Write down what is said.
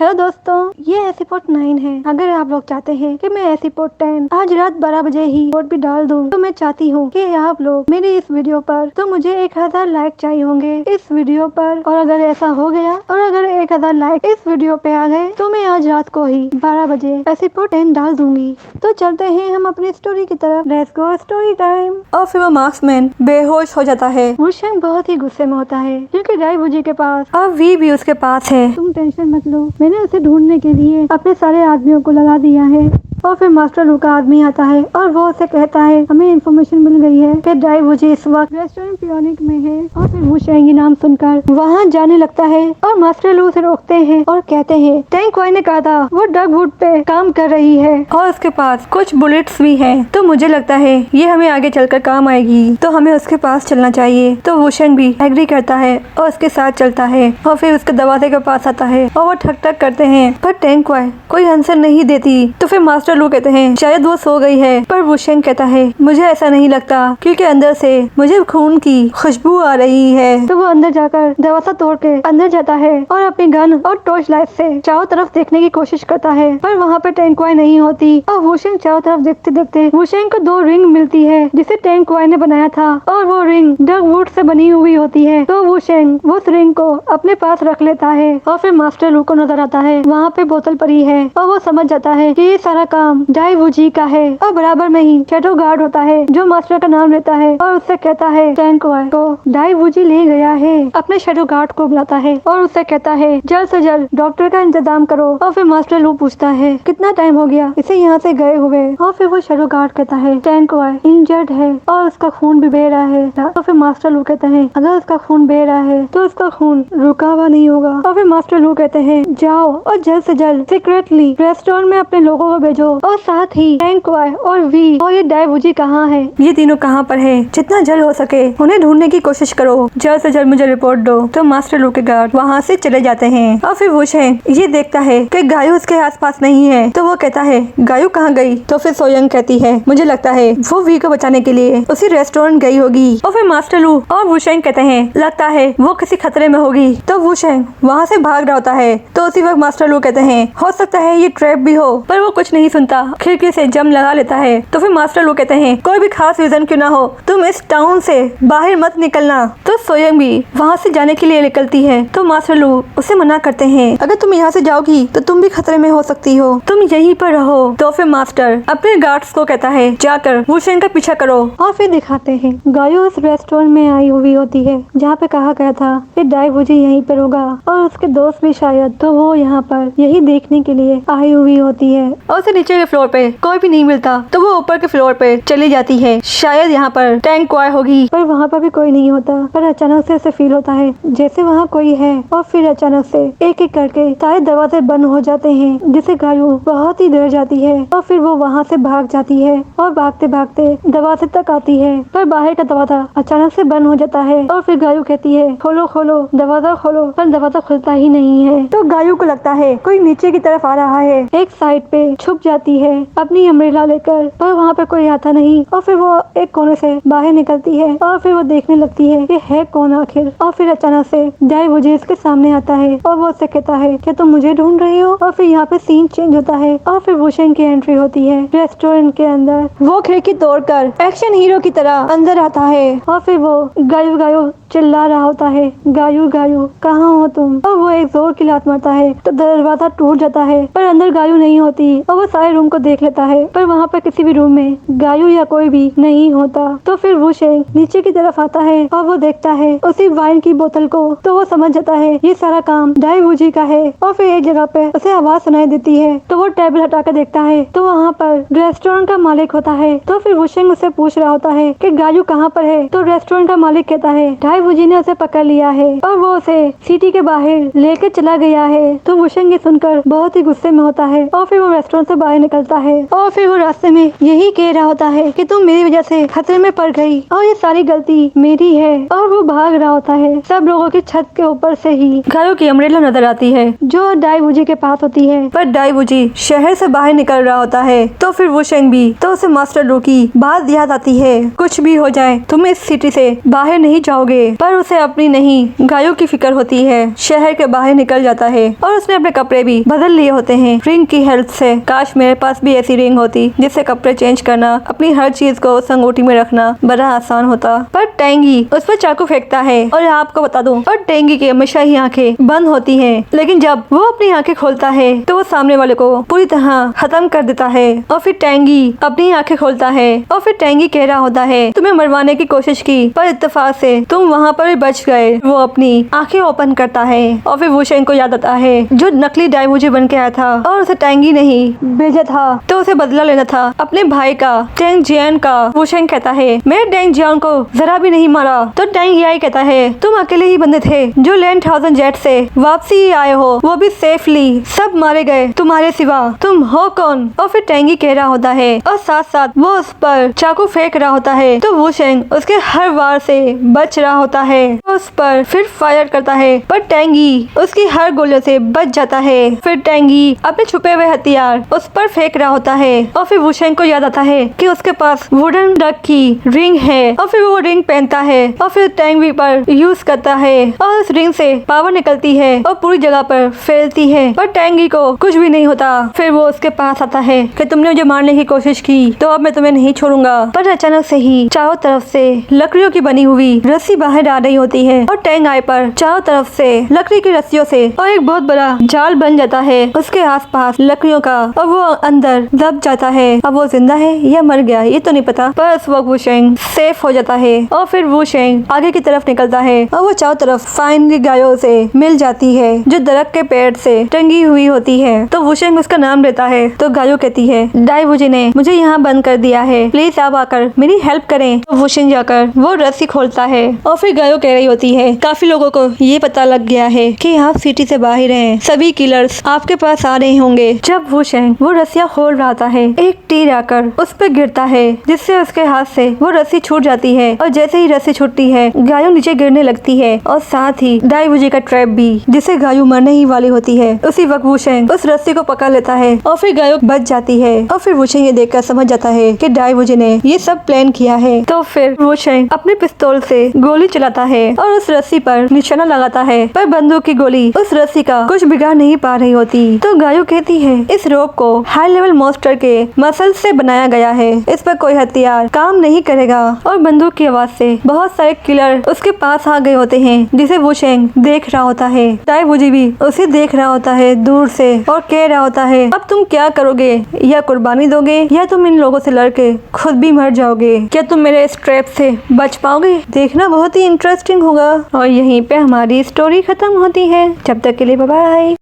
Hello दोस्तों, ये episode 9 है। अगर आप लोग चाहते हैं कि मैं एपिसोड 10 आज रात 12 बजे ही रिपोर्ट भी डाल दूं, तो मैं चाहती हूँ कि आप लोग मेरी इस वीडियो पर तो मुझे 1000 लाइक चाहिए होंगे इस वीडियो पर। और अगर ऐसा हो गया और अगर 1000 लाइक इस वीडियो पे आ गए तो मैं आज रात को ही 12 बजे एपिसोड 10 डाल दूंगी। तो चलते हैं हम अपनी स्टोरी की तरफ। Let's go story time. और फिर वो मार्क्समैन बेहोश हो जाता है। वुशेंग बहुत ही गुस्से में होता है क्योंकि डाइवूजी के पास और वी भी उसके पास है। तुम टेंशन मत लो, मैंने उसे ढूंढने के लिए अपने सारे आदमियों को लगा दिया है। और फिर मास्टर लू का आदमी आता है और वो उसे कहता है हमें इन्फॉर्मेशन मिल गई है कि डाइवूजी इस वक्त रेस्टोरेंट पियोनिक में है। और फिर वुशेंग ये नाम सुनकर वहाँ जाने लगता है और मास्टर लू उसे रोकते हैं और कहते हैं टैंक क्वाई ने कहा था वो डगवुड पे काम कर रही है और उसके पास कुछ बुलेट्स भी हैं, तो मुझे लगता है ये हमें आगे चलकर काम आएगी, तो हमें उसके पास चलना चाहिए। तो वुशेंग भी एग्री करता है और उसके साथ चलता है। और फिर उसके दरवाजे के पास आता है और वो ठक ठक करते हैं, पर टैंक क्वाई कोई आंसर नहीं देती। तो फिर मास्टर लू कहते हैं शायद वो सो गई है, पर वुशेंग कहता है मुझे ऐसा नहीं लगता क्योंकि अंदर से मुझे खून की खुशबू आ रही है। तो वो अंदर जाकर दरवाजा तोड़ के अंदर जाता है और अपनी गन और टॉर्च लाइट से चारों तरफ देखने की कोशिश करता है, पर वहाँ पे टैंक क्वाई नहीं होती। और वुशेंग चारों तरफ देखते देखते वुशेंग को 2 रिंग मिलती है जिसे टैंक क्वाई ने बनाया था और वो रिंग डगवुड से बनी हुई होती है। तो वुशेंग उस रिंग को अपने पास रख लेता है। और फिर मास्टर लू को नजर आता है वहाँ पे बोतल पड़ी है और वो समझ जाता है कि ये सारा काम डाइवूजी का है। और बराबर में ही शैडो गार्ड होता है जो मास्टर का नाम लेता है और उससे कहता है टैंक क्वाई को डाइवूजी ले गया है। अपने शैडो गार्ड को बुलाता है और उससे कहता है जल्द से जल्द डॉक्टर का इंतजाम करो। और फिर मास्टर लू पूछता है कितना टाइम हो गया इसे यहाँ से गए हुए। और फिर वो शैडो गार्ड कहता है टैंक क्वाई इंजर्ड है और उसका खून भी बह रहा है। तो फिर मास्टर लू कहते हैं अगर उसका खून बह रहा है तो उसका खून रुका हुआ नहीं होगा। और फिर मास्टर लू कहते हैं जाओ और जल्द से जल्द सीक्रेटली रेस्टोरेंट में अपने लोगों को भेजो और साथ ही टैंक क्वाई और वी और ये डाइवूजी कहाँ है, ये तीनों कहाँ पर है, जितना जल्द हो सके उन्हें ढूंढने की कोशिश करो, जल्द से जल्द मुझे रिपोर्ट दो। तो मास्टर लू के गार्ड वहाँ से चले जाते हैं। और फिर वुशेंग ये देखता है कि गायू उसके आसपास नहीं है, तो वो कहता है गायू कहाँ गई। तो फिर सोयंग कहती है मुझे लगता है वो वी को बचाने के लिए उसी रेस्टोरेंट गई होगी। और फिर मास्टर लू और वुशेंग कहते हैं लगता है वो किसी खतरे में होगी। तो वुशेंग वहाँ से भाग रहा होता है। तो उसी वक्त मास्टर लू कहते हैं हो सकता है ये ट्रैप भी हो, पर वो कुछ नहीं सुनता, खिड़की से जम लगा लेता है। तो फिर मास्टर लू कहते हैं कोई भी खास रीजन क्यों ना हो तुम इस टाउन से बाहर मत निकलना। तो सोयंग भी वहाँ से जाने के लिए निकलती है। तो मास्टर लू उसे मना करते हैं अगर तुम यहाँ से जाओगी तो तुम भी खतरे में हो सकती हो, तुम यहीं पर रहो। तो फिर मास्टर अपने गार्ड्स को कहता है जाकर वुशेंग का पीछा करो। और फिर दिखाते हैं गायू उस रेस्टोरेंट में आई हुई होती है जहाँ पे कहा गया था कि डाइवूजी यहीं पर होगा और उसके दोस्त भी शायद, तो वो यहाँ पर यही देखने के लिए आई हुई होती है। और उसे नीचे के फ्लोर पे कोई भी नहीं मिलता, तो वो ऊपर के फ्लोर पे चली जाती है, शायद यहाँ पर टैंक क्वाई होगी, पर वहाँ पर भी कोई नहीं होता। पर अचानक से ऐसे फील होता है जैसे वहाँ कोई है। और फिर अचानक से एक एक करके सारे दरवाजे बंद हो जाते हैं जिसे गायू बहुत ही डर जाती है। और फिर वो वहाँ से भाग जाती है और भागते भागते दरवाजे तक आती है, पर बाहर का दरवाजा अचानक से बंद हो जाता है। और फिर गायू कहती है खोलो खोलो दरवाजा खोलो, पर दरवाजा खुलता ही नहीं है। तो गायू को लगता है कोई नीचे की तरफ आ रहा है। एक साइड पे छुप जाती है अपनी अम्ब्रेला लेकर, पर वहाँ पे कोई आता नहीं। और फिर वो एक कोने से बाहर निकलती है और फिर वो देखने लगती है कि है कौन आखिर। और फिर अचानक से डाइवूजी इसके सामने आता है और वो उससे कहता है क्या तुम मुझे ढूंढ रही हो। और फिर यहाँ पे सीन चेंज होता है और फिर वुशेंग की एंट्री होती है रेस्टोरेंट के अंदर। वो खिड़की तोड़कर एक्शन हीरो की तरह अंदर आता है और फिर वो गायू गायू चिल्ला रहा होता है गायू गायू कहाँ हो तुम। और वो एक जोर की लात मारता है तो दरवाजा टूट जाता है, पर अंदर गायू नहीं होती। और वो सारे रूम को देख लेता है, पर वहाँ पे किसी भी रूम में गायू या कोई भी नहीं होता। तो फिर वुशेंग नीचे की तरफ आता है और वो देखता है उसी वाइन की बोतल को, तो वो समझ जाता है ये सारा काम डाइवूजी का है। और फिर एक जगह पे उसे आवाज सुनाई देती है, तो वो टेबल हटा कर देखता है तो वहाँ पर रेस्टोरेंट का मालिक होता है। तो फिर वुशेंग उससे पूछ रहा होता है कि गायू कहाँ पर है। तो रेस्टोरेंट का मालिक कहता है डाइवूजी ने उसे पकड़ लिया है और वो उसे सिटी के बाहर लेकर चला गया है। तो वुशेंग ये सुनकर बहुत ही गुस्से में होता है और फिर वो रेस्टोरेंट से बाहर निकलता है। और फिर वो रास्ते में यही कह रहा होता है कि तुम मेरी वजह से खतरे में पड़ गई और ये सारी गलती मेरी है। और वो भाग रहा होता है सब लोगों की छत के ऊपर से ही। गायू की अम्ब्रेला नजर आती है जो डाइवूजी के पास होती है, पर डाइवूजी शहर से बाहर निकल रहा होता है। तो फिर वुशेंग भी, तो उसे मास्टर लू की बात याद आती है कुछ भी हो जाए तुम इस सिटी से बाहर नहीं जाओगे। पर उसे अपनी नहीं गायों की फिक्र होती है। शहर के बाहर निकल जाता है और उसने अपने कपड़े भी बदल लिए होते हैं रिंग की हेल्प से। काश मेरे पास भी ऐसी रिंग होती जिससे कपड़े चेंज करना, अपनी हर चीज को उस अंगूठी में रखना बड़ा आसान होता। पर टेंगी उस पर चाकू फेंकता है और आपको बता दूं, और टेंगी की हमेशा ही आंखें बंद होती हैं, लेकिन जब वो अपनी आंखें खोलता है तो वो सामने वाले को पूरी तरह खत्म कर देता है। और फिर टेंगी अपनी आंखें खोलता है और फिर टेंगी कह रहा होता है तुम्हें मरवाने की कोशिश की पर इत्तेफाक से तुम वहाँ पर भी बच गए। वो अपनी आंखें ओपन करता है और फिर वुशेंग को याद आता है जो नकली डायवुजी बन के आया था और उसे टेंगी नहीं भेजा था, तो उसे बदला लेना था अपने भाई का, टेंग जियान का। वुशेंग कहता है मैं टेंग जियान को जरा भी नहीं मारा। तो टेंग याई कहता है तुम अकेले ही बंदे थे जो लैंड 1000 जेट से वापसी आए हो, वो भी सेफली। सब मारे गए तुम्हारे सिवा, तुम हो कौन? और फिर टेंगी कह रहा होता है और साथ साथ वो उस पर चाकू फेंक रहा होता है। तो वुशेंग उसके हर वार से बच रहा होता है, उस पर फिर फायर करता है पर टेंगी उसकी हर गोलियों से बच जाता है। फिर टेंगी अपने छुपे हुए हथियार उस पर फेंक रहा होता है और फिर वुशेंग को याद आता है कि उसके पास वुडन डक की रिंग है और फिर वो रिंग पहनता है और फिर टेंगी पर यूज करता है और उस रिंग से पावर निकलती है और पूरी जगह पर फैलती है, पर टेंगी को कुछ भी नहीं होता। फिर वो उसके पास आता है कि तुमने मुझे मारने की कोशिश की तो अब मैं तुम्हें नहीं छोड़ूंगा। पर अचानक से ही चारों तरफ से लकड़ियों की बनी हुई रस्सी बाहर आ रही होती है और टेंग आई पर चारों तरफ से लकड़ी की रस्सियों से और एक बहुत बड़ा जाल बन जाता है उसके आसपास लकड़ियों का, और वो अंदर दब जाता है। अब वो जिंदा है या मर गया ये तो नहीं पता, पर उस वक्त वुशेंग सेफ हो जाता है और फिर वुशेंग आगे की तरफ निकलता है और वो चारों तरफ फाइनली गायों से मिल जाती है जो दरख्त के पेड़ से टंगी हुई होती है। तो वुशेंग उसका नाम लेता है तो गायो कहती है डायवुजी ने मुझे यहाँ बंद कर दिया है, प्लीज आप आकर मेरी हेल्प करें। तो वुशेंग जाकर वो रस्सी खोलता है और फिर गायो कह रही होती है काफी लोगों को ये पता लग गया है कि आप सिटी से बाहर हैं, सभी किलर्स आपके पास आ रहे होंगे। जब वुशेंग वो रस्सियाँ खोल रहा था है एक तीर आकर उस पर गिरता है जिससे उसके हाथ से वो रस्सी छूट जाती है और जैसे ही रस्सी छूटती है गायो नीचे गिरने लगती है और साथ ही डायवुजी का ट्रैप भी जिसे गायो मरने ही वाली होती है। उसी वक्त वुशेंग उस रस्सी को पकड़ लेता है और फिर गायो बच जाती है और फिर वुशेंग ये देखकर समझ जाता है कि डायवुजी ने ये सब प्लान किया है। तो फिर वुशेंग अपने पिस्तौल से गोली चलाता है और उस रस्सी पर निशाना लगाता है, पर बंदूक की गोली उस रस्सी का कुछ बिगाड़ नहीं पा रही होती। तो गायो कहती है इस रोप को हाई लेवल मॉन्स्टर के मसल से बनाया गया है, इस पर कोई हथियार काम नहीं करेगा। और बंदूक की आवाज से बहुत सारे किलर उसके पास आ गए होते हैं जिसे वुशेंग देख रहा होता है। डायवुजी भी उसे देख रहा होता है दूर से और कह रहा होता है अब तुम क्या करोगे, या कुर्बानी दोगे या तुम इन लोगों से लड़के खुद भी मर जाओगे, क्या तुम मेरे इस ट्रैप से बच पाओगे? देखना बहुत ही इंटरेस्टिंग होगा। और यहीं पे हमारी स्टोरी खत्म होती है। जब तक के लिए बाय बाय।